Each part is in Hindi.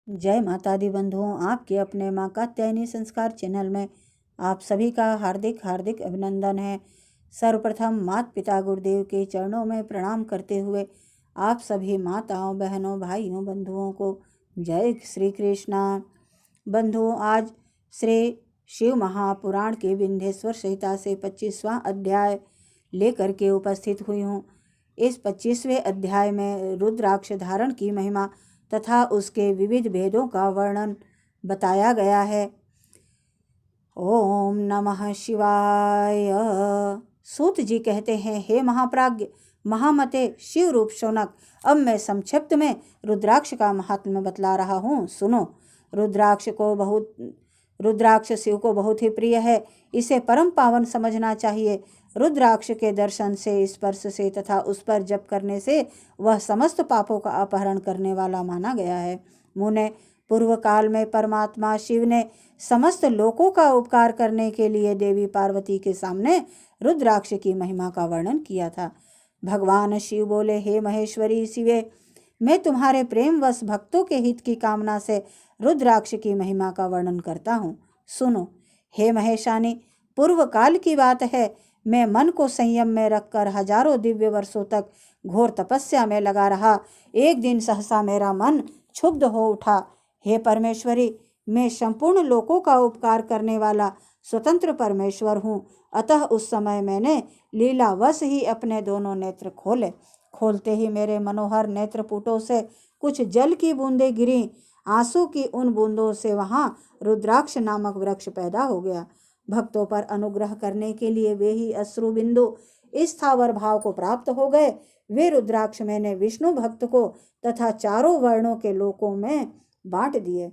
जय माता दी बंधुओं, आपके अपने माँ कात्यायनी संस्कार चैनल में आप सभी का हार्दिक हार्दिक अभिनंदन है। सर्वप्रथम माता पिता गुरुदेव के चरणों में प्रणाम करते हुए आप सभी माताओं, बहनों, भाइयों, बंधुओं को जय श्री कृष्णा। बंधुओं, आज श्री शिव महापुराण के विंध्येश्वर संहिता से 25वां अध्याय लेकर के उपस्थित हुई हूँ। इस 25वें अध्याय में रुद्राक्ष धारण की महिमा तथा उसके विविध भेदों का वर्णन बताया गया है। ओम नमः शिवाय। सूत जी कहते हैं, हे महाप्राज्ञ, महामते, शिव रूप शौनक, अब मैं संक्षिप्त में रुद्राक्ष का महात्म्य बतला रहा हूँ, सुनो। रुद्राक्ष शिव को बहुत ही प्रिय है, इसे परम पावन समझना चाहिए। रुद्राक्ष के दर्शन से, स्पर्श से तथा उस पर जप करने से वह समस्त पापों का अपहरण करने वाला माना गया है। मुने, पूर्व काल में परमात्मा शिव ने समस्त लोकों का उपकार करने के लिए देवी पार्वती के सामने रुद्राक्ष की महिमा का वर्णन किया था। भगवान शिव बोले, हे महेश्वरी शिवे, मैं तुम्हारे प्रेमवश भक्तों के हित की कामना से रुद्राक्ष की महिमा का वर्णन करता हूँ, सुनो। हे महेशानी, पूर्व काल की बात है, मैं मन को संयम में रखकर हजारों दिव्य वर्षों तक घोर तपस्या में लगा रहा। एक दिन सहसा मेरा मन क्षुब्ध हो उठा। हे परमेश्वरी, मैं संपूर्ण लोकों का उपकार करने वाला स्वतंत्र परमेश्वर हूँ। अतः उस समय मैंने लीलावश ही अपने दोनों नेत्र खोले। खोलते ही मेरे मनोहर नेत्रपुटों से कुछ जल की बूंदें गिरी। आंसू की उन बूंदों से वहाँ रुद्राक्ष नामक वृक्ष पैदा हो गया। भक्तों पर अनुग्रह करने के लिए वे ही अश्रु बिंदु स्थावर भाव को प्राप्त हो गए। वे रुद्राक्ष मैंने विष्णु भक्त को तथा चारों वर्णों के लोकों में बांट दिए।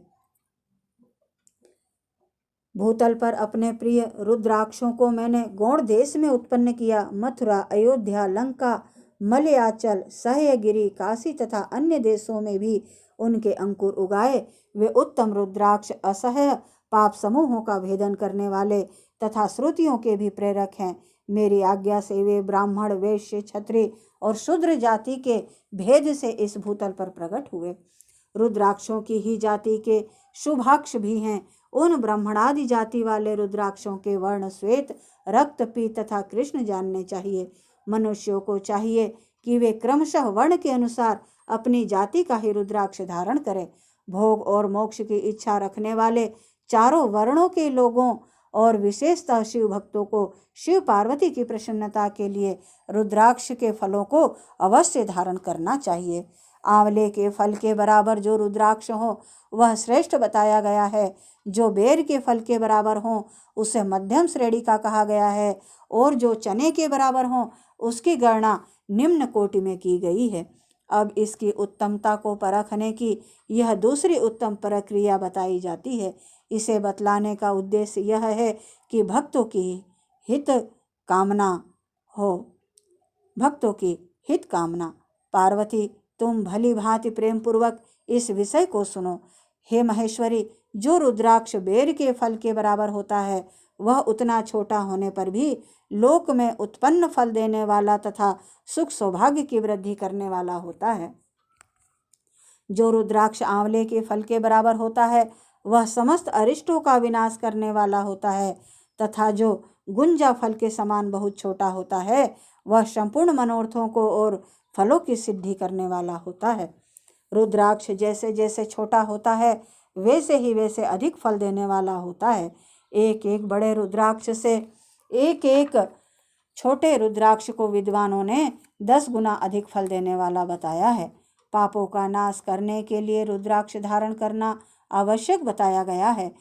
भूतल पर अपने प्रिय रुद्राक्षों को मैंने गौड़ देश में उत्पन्न किया। मथुरा, अयोध्या, लंका, मलयाचल, सह्यगिरी, काशी तथा अन्य देशों में भी उनके अंकुर उगाए। वे उत्तम रुद्राक्ष असह्य पाप समूहों का भेदन करने वाले तथा श्रुतियों के भी प्रेरक हैं। मेरी आज्ञा से वे ब्राह्मण, वैश्य, क्षत्रिय और शूद्र जाति के भेद से इस भूतल पर प्रकट हुए। रुद्राक्षों की ही जाति के शुभाक्ष भी हैं। उन ब्राह्मणादि जाति वाले रुद्राक्षों के वर्ण श्वेत, रक्त, पीत तथा कृष्ण जानने चाहिए। मनुष्यों को चाहिए कि वे क्रमशः वर्ण के अनुसार अपनी जाति का ही रुद्राक्ष धारण करें। भोग और मोक्ष की इच्छा रखने वाले चारों वर्णों के लोगों और विशेषतः शिव भक्तों को शिव पार्वती की प्रसन्नता के लिए रुद्राक्ष के फलों को अवश्य धारण करना चाहिए। आंवले के फल के बराबर जो रुद्राक्ष हो वह श्रेष्ठ बताया गया है। जो बेर के फल के बराबर हो उसे मध्यम श्रेणी का कहा गया है, और जो चने के बराबर हो उसकी गणना निम्न कोटि में की गई है। अब इसकी उत्तमता को परखने की यह दूसरी उत्तम प्रक्रिया बताई जाती है। इसे बतलाने का उद्देश्य यह है कि भक्तों की हित कामना। पार्वती, तुम भली भांति प्रेम पूर्वक इस विषय को सुनो। हे महेश्वरी, जो रुद्राक्ष बेर के फल के बराबर होता है वह उतना छोटा होने पर भी लोक में उत्पन्न फल देने वाला तथा सुख सौभाग्य की वृद्धि करने वाला होता है। जो रुद्राक्ष आंवले के फल के बराबर होता है वह समस्त अरिष्टों का विनाश करने वाला होता है, तथा जो गुंजा फल के समान बहुत छोटा होता है वह संपूर्ण मनोरथों को और फलों की सिद्धि करने वाला होता है। रुद्राक्ष जैसे जैसे छोटा होता है वैसे ही वैसे अधिक फल देने वाला होता है। एक एक बड़े रुद्राक्ष से एक एक छोटे रुद्राक्ष को विद्वानों ने 10 गुना अधिक फल देने वाला बताया है। पापों का नाश करने के लिए रुद्राक्ष धारण करना आवश्यक बताया गया है।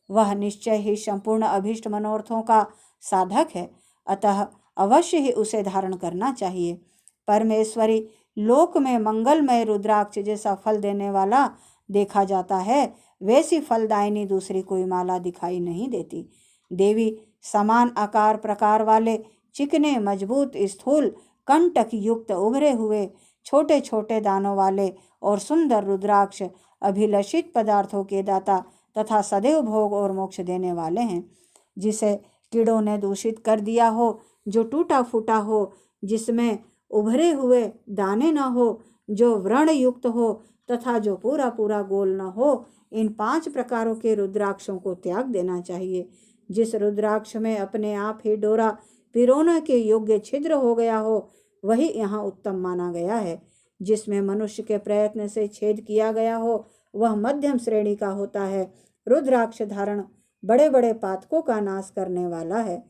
वह निश्चय ही संपूर्ण अभीष्ट मनोरथों का साधक है, अतः अवश्य ही उसे धारण करना चाहिए। परमेश्वरी, लोक में मंगलमय रुद्राक्ष जैसा फल देने वाला देखा जाता है वैसी फलदायिनी दूसरी कोई माला दिखाई नहीं देती। देवी, समान आकार प्रकार वाले चिकने, मजबूत, स्थूल, कंटक युक्त, उभरे हुए, छोटे छोटे दानों वाले और सुंदर रुद्राक्ष अभिलषित पदार्थों के दाता तथा सदैव भोग और मोक्ष देने वाले हैं। जिसे कीड़ों ने दूषित कर दिया हो, जो टूटा फूटा हो, जिसमें उभरे हुए दाने न हो, जो व्रण युक्त हो तथा जो पूरा पूरा गोल न हो, इन 5 प्रकारों के रुद्राक्षों को त्याग देना चाहिए। जिस रुद्राक्ष में अपने आप ही डोरा पिरोने के योग्य छिद्र हो गया हो, वही यहाँ उत्तम माना गया है। जिसमें मनुष्य के प्रयत्न से छेद किया गया हो, वह मध्यम श्रेणी का होता है। रुद्राक्ष धारण बड़े बड़े पातकों का नाश करने वाला है।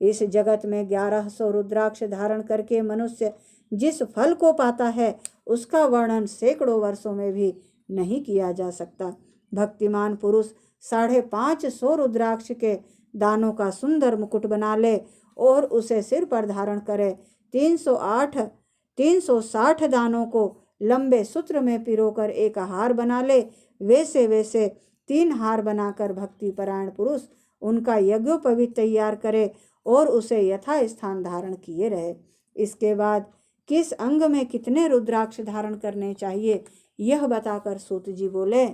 इस जगत में 1100 रुद्राक्ष धारण करके मनुष्य जिस फल को पाता है, उसका वर्णन सैकड़ों वर्षों में भी नहीं किया जा सकता। भक्तिमान पुरुष 550 रुद्राक्ष के दानों का सुंदर मुकुट बना ले और उसे सिर पर धारण करे। 360 दानों को लंबे सूत्र में पिरोकर एक हार बना ले। वैसे वैसे 3 हार बनाकर भक्ति परायण पुरुष उनका यज्ञोपवीत तैयार करे और उसे यथा स्थान धारण किए रहे। इसके बाद किस अंग में कितने रुद्राक्ष धारण करने चाहिए, यह बताकर सूत जी बोले,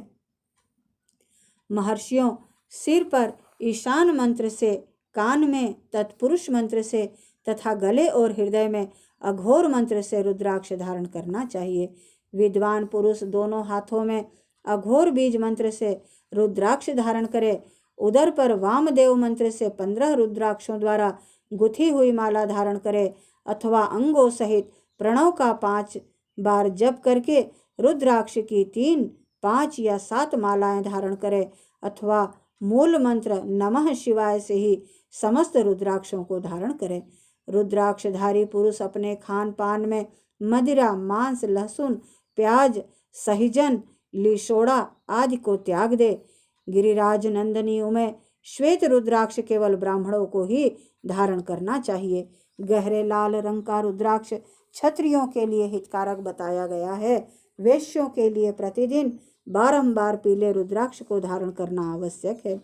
महर्षियों, सिर पर ईशान मंत्र से, कान में तत्पुरुष मंत्र से तथा गले और हृदय में अघोर मंत्र से रुद्राक्ष धारण करना चाहिए। विद्वान पुरुष दोनों हाथों में अघोर बीज मंत्र से रुद्राक्ष धारण करे। उदर पर वामदेव मंत्र से 15 रुद्राक्षों द्वारा गुथी हुई माला धारण करे, अथवा अंगों सहित प्रणव का 5 बार जप करके रुद्राक्ष की 3, 5 या 7 मालाएं धारण करे, अथवा मूल मंत्र नमः शिवाय से ही समस्त रुद्राक्षों को धारण करे। रुद्राक्षधारी पुरुष अपने खान पान में मदिरा, मांस, लहसुन, प्याज, सहिजन, लिशोड़ा आदि को त्याग दे। गिरिराज नंदनियों में श्वेत रुद्राक्ष केवल ब्राह्मणों को ही धारण करना चाहिए। गहरे लाल रंग का रुद्राक्ष क्षत्रियों के लिए हितकारक बताया गया है। वैश्यों के लिए प्रतिदिन बारंबार पीले रुद्राक्ष को धारण करना आवश्यक है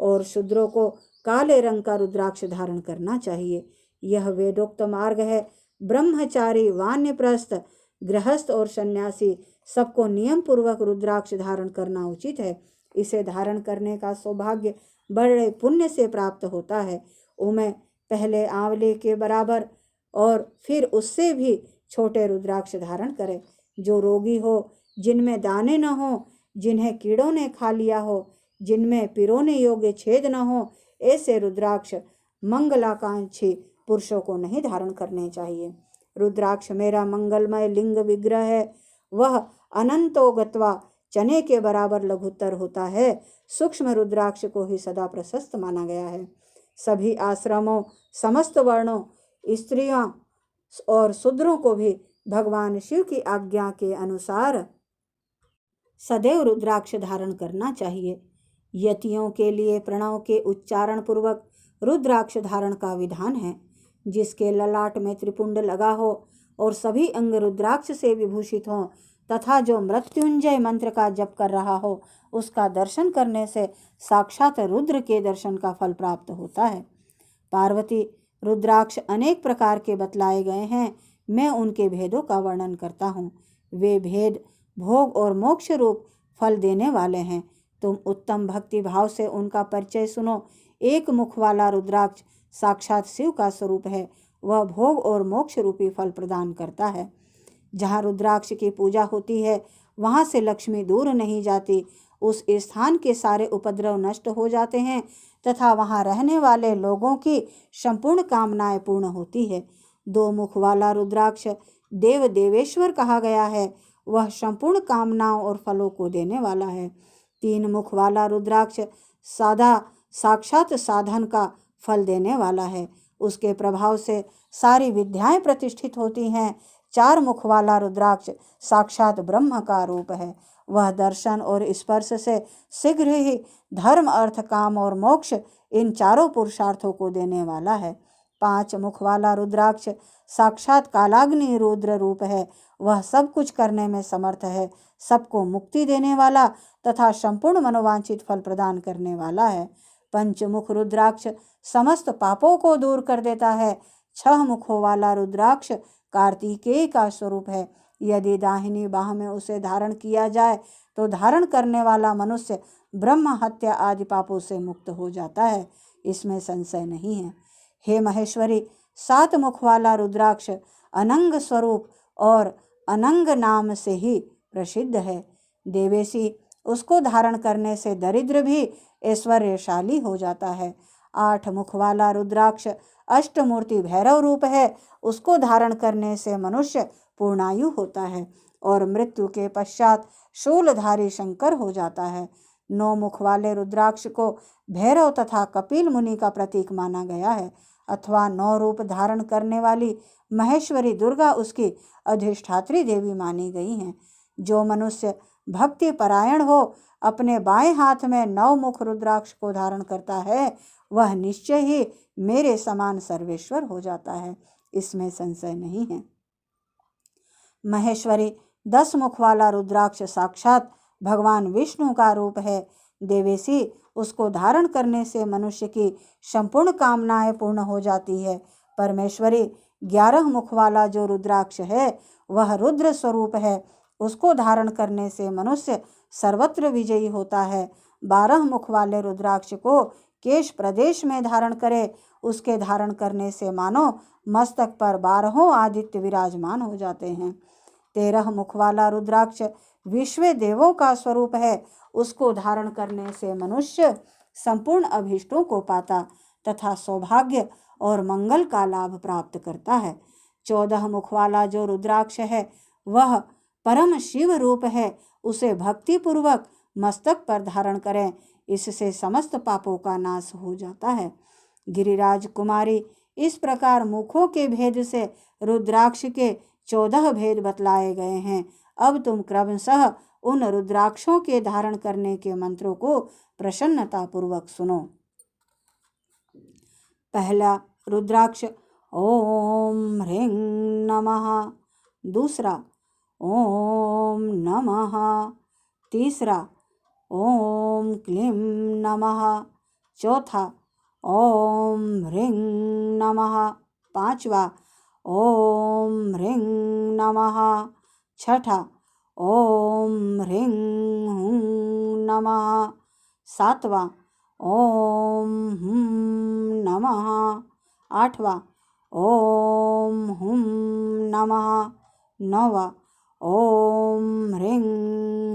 और शूद्रों को काले रंग का रुद्राक्ष धारण करना चाहिए। यह वेदोक्त मार्ग है। ब्रह्मचारी, वानप्रस्थ, गृहस्थ और सन्यासी सबको नियम पूर्वक रुद्राक्ष धारण करना उचित है। इसे धारण करने का सौभाग्य बड़े पुण्य से प्राप्त होता है। उमें पहले आंवले के बराबर और फिर उससे भी छोटे रुद्राक्ष धारण करे। जो रोगी हो, जिनमें दाने न हो, जिन्हें कीड़ों ने खा लिया हो, जिनमें पिरोने योग्य छेद न हो, ऐसे रुद्राक्ष मंगलाकांक्षी पुरुषों को नहीं धारण करने चाहिए। रुद्राक्ष मेरा मंगलमय लिंग विग्रह है। वह अनंतो गत्वा चने के बराबर लघुत्तर होता है। सूक्ष्म रुद्राक्ष को ही सदा प्रशस्त माना गया है। सभी आश्रमों, समस्त वर्णों, स्त्रियों और शूद्रों को भी भगवान शिव की आज्ञा के अनुसार सदैव रुद्राक्ष धारण करना चाहिए। यतियों के लिए प्रणव के उच्चारण पूर्वक रुद्राक्ष धारण का विधान है। जिसके ललाट में त्रिपुंड लगा हो और सभी अंग रुद्राक्ष से विभूषित हों तथा जो मृत्युंजय मंत्र का जप कर रहा हो, उसका दर्शन करने से साक्षात रुद्र के दर्शन का फल प्राप्त होता है। पार्वती, रुद्राक्ष अनेक प्रकार के बतलाए गए हैं। मैं उनके भेदों का वर्णन करता हूँ। वे भेद भोग और मोक्ष रूप फल देने वाले हैं। तुम उत्तम भक्ति भाव से उनका परिचय सुनो। एक मुख वाला रुद्राक्ष साक्षात शिव का स्वरूप है। वह भोग और मोक्ष रूपी फल प्रदान करता है। जहाँ रुद्राक्ष की पूजा होती है, वहाँ से लक्ष्मी दूर नहीं जाती। उस स्थान के सारे उपद्रव नष्ट हो जाते हैं तथा वहाँ रहने वाले लोगों की संपूर्ण कामनाएं पूर्ण होती है। 2 मुख वाला रुद्राक्ष देव देवेश्वर कहा गया है। वह संपूर्ण कामनाओं और फलों को देने वाला है। 3 मुख वाला रुद्राक्ष साक्षात साधन का फल देने वाला है। उसके प्रभाव से सारी विद्याएं प्रतिष्ठित होती हैं। 4 मुख वाला रुद्राक्ष साक्षात ब्रह्म का रूप है। वह दर्शन और स्पर्श से शीघ्र ही धर्म, अर्थ, काम और मोक्ष इन चारों पुरुषार्थों को देने वाला है। 5 मुख वाला रुद्राक्ष साक्षात कालाग्नि रुद्र रूप है। वह सब कुछ करने में समर्थ है, सबको मुक्ति देने वाला तथा संपूर्ण मनोवांछित फल प्रदान करने वाला है। 5 मुख रुद्राक्ष समस्त पापों को दूर कर देता है। 6 मुखों वाला रुद्राक्ष कार्तिकेय का स्वरूप है। यदि दाहिनी बाह में उसे धारण किया जाए तो धारण करने वाला मनुष्य ब्रह्म हत्या आदि पापों से मुक्त हो जाता है। इसमें संशय नहीं है। हे महेश्वरी, 7 मुख वाला रुद्राक्ष अनंग स्वरूप और अनंग नाम से ही प्रसिद्ध है। देवेशी, उसको धारण करने से दरिद्र भी ऐश्वर्यशाली हो जाता है। 8 मुख वाला रुद्राक्ष अष्टमूर्ति भैरव रूप है, उसको धारण करने से मनुष्य पूर्णायु होता है और मृत्यु के पश्चात शूलधारी शंकर हो जाता है। 9 मुख वाले रुद्राक्ष को भैरव तथा कपिल मुनि का प्रतीक माना गया है, अथवा 9 रूप धारण करने वाली महेश्वरी दुर्गा उसकी अधिष्ठात्री देवी मानी गई हैं। जो मनुष्य भक्ति परायण हो अपने बाएं हाथ में 9 मुख रुद्राक्ष को धारण करता है, वह निश्चय ही मेरे समान सर्वेश्वर हो जाता है, इसमें संशय नहीं है। महेश्वरी 10 मुख वाला रुद्राक्ष साक्षात भगवान विष्णु का रूप है। देवेशी, उसको धारण करने से मनुष्य की संपूर्ण कामनाएं पूर्ण हो जाती है। परमेश्वरी, 11 मुख वाला जो रुद्राक्ष है वह रुद्र स्वरूप है, उसको धारण करने से मनुष्य सर्वत्र विजयी होता है। 12 मुख वाले रुद्राक्ष को केश प्रदेश में धारण करे, उसके धारण करने से मानो मस्तक पर 12 आदित्य विराजमान हो जाते हैं। 13 मुख वाला रुद्राक्ष विश्व देवों का स्वरूप है, उसको धारण करने से मनुष्य संपूर्ण अभीष्टों को पाता तथा सौभाग्य और मंगल का लाभ प्राप्त करता है। 14 मुख वाला जो रुद्राक्ष है वह परम शिव रूप है, उसे भक्ति पूर्वक मस्तक पर धारण करें, इससे समस्त पापों का नाश हो जाता है। गिरिराज कुमारी, इस प्रकार मुखों के भेद से रुद्राक्ष के 14 भेद बतलाए गए हैं। अब तुम क्रमशः उन रुद्राक्षों के धारण करने के मंत्रों को प्रसन्नता पूर्वक सुनो। पहला रुद्राक्ष ओम ह्रीं नमः, दूसरा ओम नमः, तीसरा ओम क्लीं नमः, चौथा ओम ह्रीं नमः, पांचवा ओम ह्रीं नमः, छठा ओम ह्रीं हूं नमः, सातवां ओम हूं नमः, आठवां ओम हूं नमः, नौवां ओम ह्रीं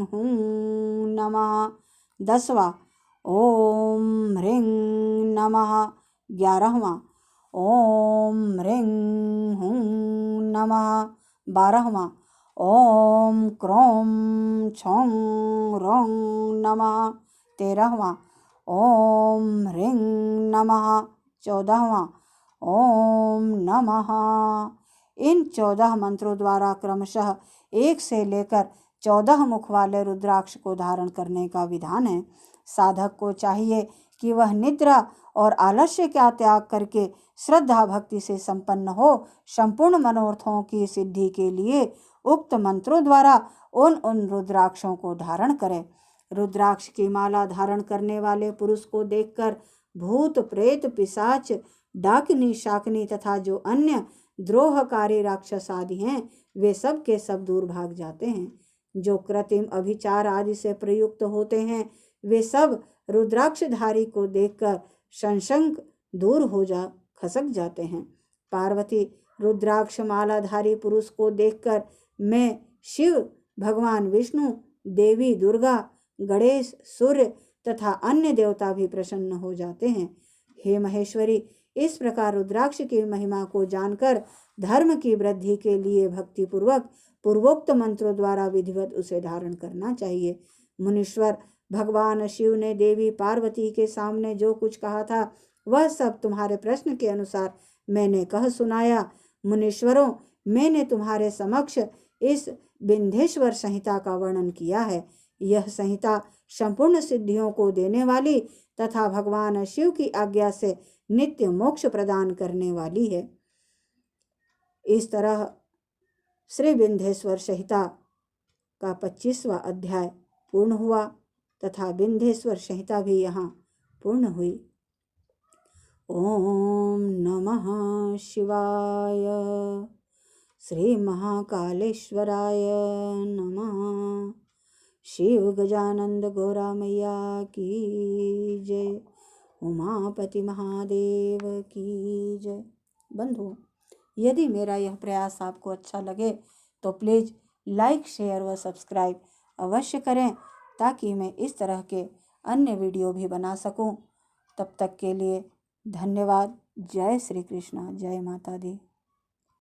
हूं नमः, 10वां ओम ह्रीं नमः, 11वां ओम ह्रीं हूं नमः, 12वां ओम क्रों छौं रौं नमः, 13वां ओम ह्रीं नमः, 14वां ओम नमः। इन 14 मंत्रों द्वारा क्रमशः 1 से लेकर 14 मुख वाले रुद्राक्ष को धारण करने का विधान है। साधक को चाहिए कि वह निद्रा और आलस्य का त्याग करके श्रद्धा भक्ति से संपन्न हो संपूर्ण मनोरथों की सिद्धि के लिए उक्त मंत्रों द्वारा उन रुद्राक्षों को धारण करे। रुद्राक्ष की माला धारण करने वाले पुरुष को देखकर भूत प्रेत पिशाच डाकिनी शाकिनी तथा जो अन्य द्रोहकारी राक्षस आदि हैं वे सब के सब दूर भाग जाते हैं। जो कृत्रिम अभिचार आदि से प्रयुक्त होते हैं वे सब रुद्राक्षधारी को देखकर संशंक दूर हो खसक जाते हैं। पार्वती, रुद्राक्ष मालाधारी पुरुष को देखकर मैं शिव, भगवान विष्णु, देवी दुर्गा, गणेश, सूर्य तथा अन्य देवता भी प्रसन्न हो जाते हैं। हे महेश्वरी, इस प्रकार रुद्राक्ष की महिमा को जानकर धर्म की वृद्धि के लिए भक्ति पूर्वक पूर्वोक्त मंत्रों द्वारा विधिवत उसे धारण करना चाहिए। मुनीश्वर, भगवान शिव ने देवी पार्वती के सामने जो कुछ कहा था वह सब तुम्हारे प्रश्न के अनुसार मैंने कह सुनाया। मुनीश्वरों, मैंने तुम्हारे समक्ष इस विंध्येश्वर संहिता का वर्णन किया है। यह संहिता संपूर्ण सिद्धियों को देने वाली तथा भगवान शिव की आज्ञा से नित्य मोक्ष प्रदान करने वाली है। इस तरह श्री विंध्येश्वर संहिता का 25वां अध्याय पूर्ण हुआ तथा विंध्येश्वर संहिता भी यहाँ पूर्ण हुई। ओम नमः शिवाय। श्री महाकालेश्वराय नमः। शिव गजानंद गौरा मैया की जय। उमापति महादेव की जय। बंधुओं, यदि मेरा यह प्रयास आपको अच्छा लगे तो प्लीज़ लाइक, शेयर व सब्सक्राइब अवश्य करें ताकि मैं इस तरह के अन्य वीडियो भी बना सकूं। तब तक के लिए धन्यवाद। जय श्री कृष्ण, जय माता दी।